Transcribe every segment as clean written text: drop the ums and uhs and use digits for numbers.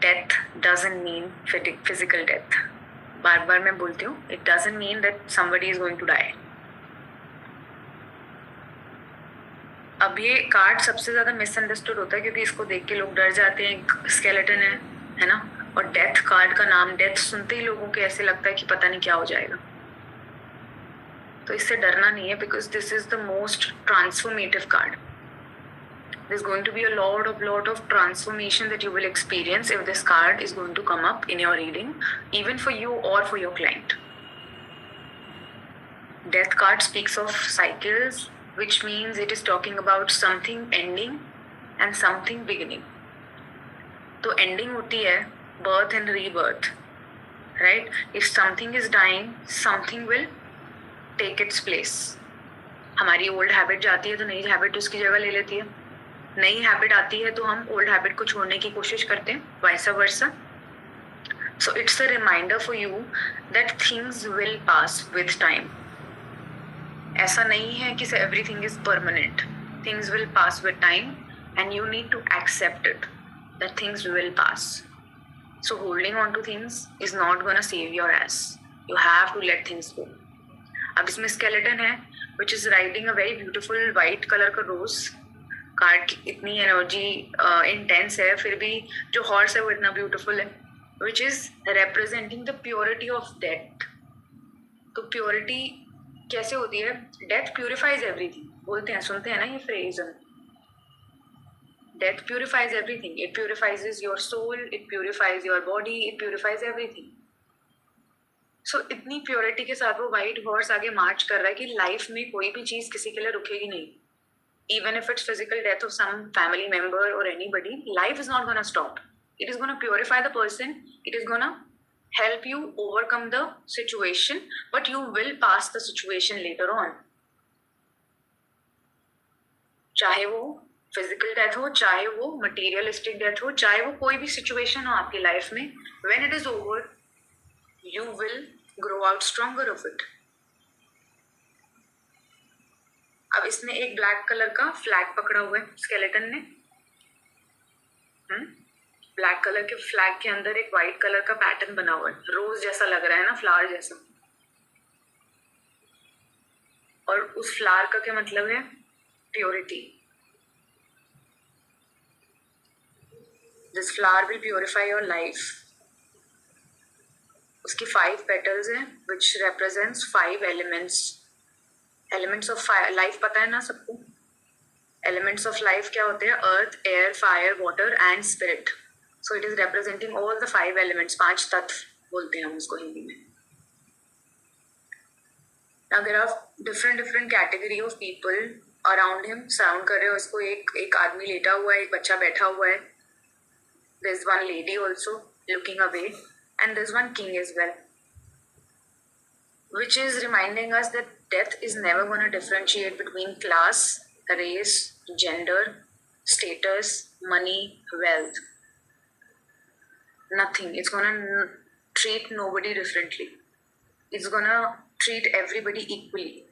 death doesn't mean physical death. बार बार मैं बोलती हूँ, it doesn't mean that somebody is going to die. अब ये कार्ड सबसे ज्यादा मिसअंडरस्टूड होता है क्योंकि इसको देख के लोग डर जाते हैं. एक स्केलेटन है ना, और डेथ कार्ड का नाम, डेथ सुनते ही लोगों को ऐसे लगता है कि पता नहीं क्या हो जाएगा. तो इससे डरना नहीं है, because this is the most transformative card. There's going to be a lot of transformation that you will experience if this card is going to come up in your reading, even for you or for your client. Death card speaks of cycles, which means it is talking about something ending and something beginning. तो ending होती है birth and rebirth, right? If something is dying, something will take its place. हमारी old habit जाती है तो नई habit उसकी जगह ले लेती है. नई हैबिट आती है तो हम ओल्ड हैबिट को छोड़ने की कोशिश करते हैं, vice versa. So it's a reminder for you that things will pass with time. ऐसा नहीं है कि everything is permanent. Things will pass with time and you need to accept it that things will pass. So holding on to things is not gonna save your ass. You have to let things go. अब इसमें skeleton है which is riding a very beautiful white colour का रोज. Card की इतनी energy intense है, फिर भी जो हॉर्स है वो इतना ब्यूटीफुल है, which is representing the purity of death. तो प्योरिटी कैसे होती है? Death purifies everything. बोलते हैं, सुनते हैं ना ये phrase. Death purifies everything. It purifies your soul, it purifies your body, it purifies everything. So इतनी प्योरिटी के साथ वो व्हाइट हॉर्स आगे मार्च कर रहा है कि लाइफ में कोई भी चीज किसी के लिए रुकेगी नहीं. Even if it's physical death of some family member or anybody, life is not going to stop. It is going to purify the person. It is going to help you overcome the situation, but you will pass the situation later on. चाहे वो physical death हो, चाहे वो materialistic death हो, चाहे वो कोई भी situation हो आपकी life में, when it is over, you will grow out stronger of it. अब इसने एक ब्लैक कलर का फ्लैग पकड़ा हुआ है स्केलेटन ने. ब्लैक कलर के फ्लैग के अंदर एक व्हाइट कलर का पैटर्न बना हुआ है. रोज जैसा लग रहा है ना, फ्लावर जैसा. और उस फ्लावर का क्या मतलब है? Purity. This flower will purify your life. उसकी 5 पेटल्स हैं विच represents 5 elements. Elements of life पता है ना सबको? एलिमेंट्स ऑफ लाइफ क्या होते हैं? Earth, air, fire, water and spirit. So it is representing all the 5 elements. 5 तत्व बोलते हैं हम उसको हिंदी में. Now there are different category of people around him. Surround कर रहे हो उसको. एक आदमी लेटा हुआ है, एक बच्चा बैठा हुआ है. There is one lady also looking away and there is one king as well, which is reminding us that death is never going to differentiate between class, race, gender, status, money, wealth. Nothing. It's going to treat nobody differently. It's going to treat everybody equally.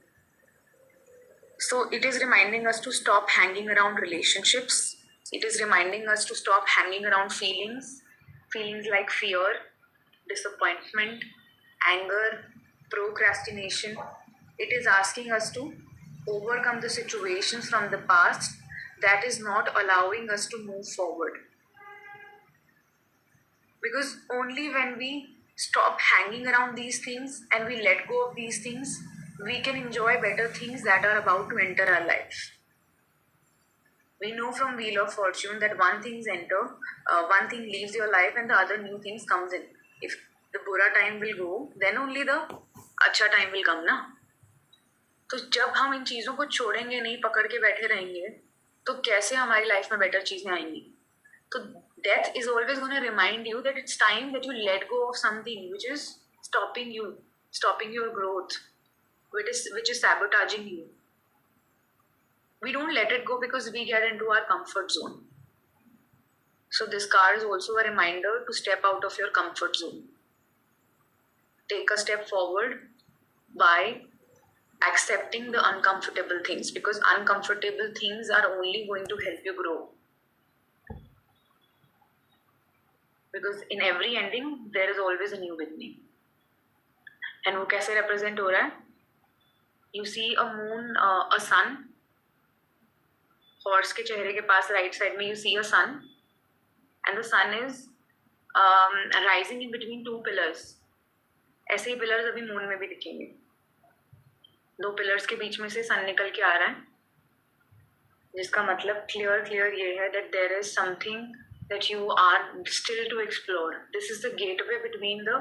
So it is reminding us to stop hanging around relationships. It is reminding us to stop hanging around feelings. Feelings like fear, disappointment, anger, procrastination. It is asking us to overcome the situations from the past that is not allowing us to move forward. Because only when we stop hanging around these things and we let go of these things, we can enjoy better things that are about to enter our life. We know from Wheel of Fortune that one thing leaves your life and the other new things comes in. If the बुरा time will go, then only the अच्छा time will come ना. तो जब हम इन चीज़ों को छोड़ेंगे नहीं, पकड़ के बैठे रहेंगे, तो कैसे हमारी लाइफ में बेटर चीज़ें आएंगी? तो death is always gonna remind you that it's time that you let go of something which is stopping your growth, which is sabotaging you. We don't let it go because we get into our comfort zone. So this card is also a reminder to step out of your comfort zone. Take a step forward by accepting the uncomfortable things, because uncomfortable things are only going to help you grow. because in every ending there is always a new beginning. And वो कैसे represent हो रहा है? You see a moon, a sun. Horse के चेहरे के पास right side में you see a sun, and the sun is rising in between two pillars. ऐसे ही pillars अभी moon में भी दिखेंगे. दो pillars के बीच में से sun निकल के आ रहा है, जिसका मतलब clear ये है that there is something that you are still to explore. This is the gateway between the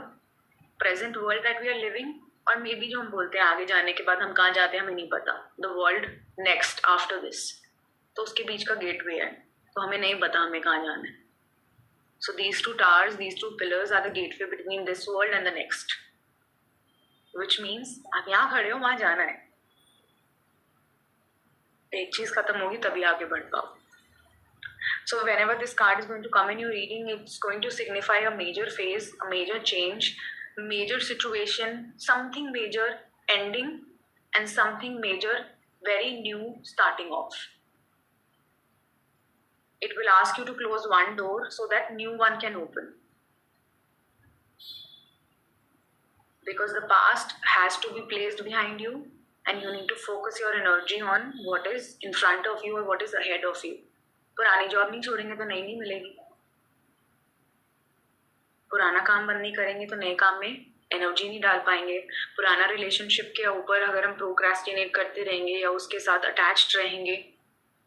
present world that we are living और मे बी जो हम बोलते हैं आगे जाने के बाद हम कहाँ जाते हैं हमें नहीं पता, the world next after this. तो उसके बीच का गेटवे है, तो हमें नहीं पता हमें कहाँ जाना है. So these two towers, these two pillars are the gateway between this world and the next, which means आप यहाँ खड़े हो, वहाँ जाना है. एक चीज खत्म होगी तभी आगे बढ़ पाओ. So whenever this card is going to come in your reading, it's going to signify a major phase, a major change, major situation, something major ending, and something major very new starting off. It will ask you to close one door so that new one can open. Because the past has to be placed behind you and you need to focus your energy on what is in front of you or what is ahead of you. पुरानी job नहीं छोड़ेंगे तो नई नहीं मिलेगी. पुराना काम बंद नहीं करेंगे तो नए काम में एनर्जी नहीं डाल पाएंगे. पुराना रिलेशनशिप के ऊपर अगर हम प्रोक्रेस्टिनेट करते रहेंगे या उसके साथ अटैच्ड रहेंगे,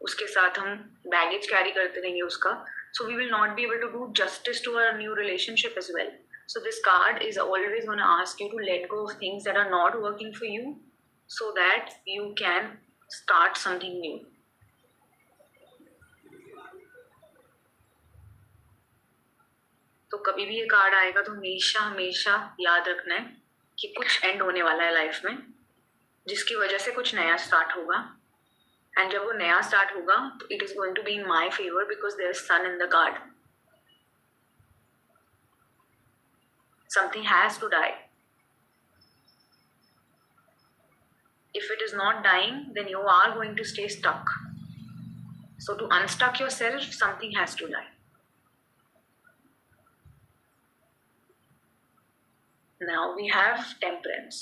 उसके साथ हम बैगेज कैरी करते रहेंगे उसका, so we will not be able to do justice to our new relationship as well. So this card is always going to ask you to let go of things that are not working for you so that you can start something new. तो कभी भी ये card आएगा तो हमेशा हमेशा याद रखना है कि कुछ एंड होने वाला है लाइफ में, जिसकी वजह से कुछ नया स्टार्ट होगा. एंड जब वो नया स्टार्ट होगा तो it is going to be in my favour because there is sun in the card. Something has to die. If it is not dying, then you are going to stay stuck. So to unstuck yourself, something has to die. Now we have Temperance.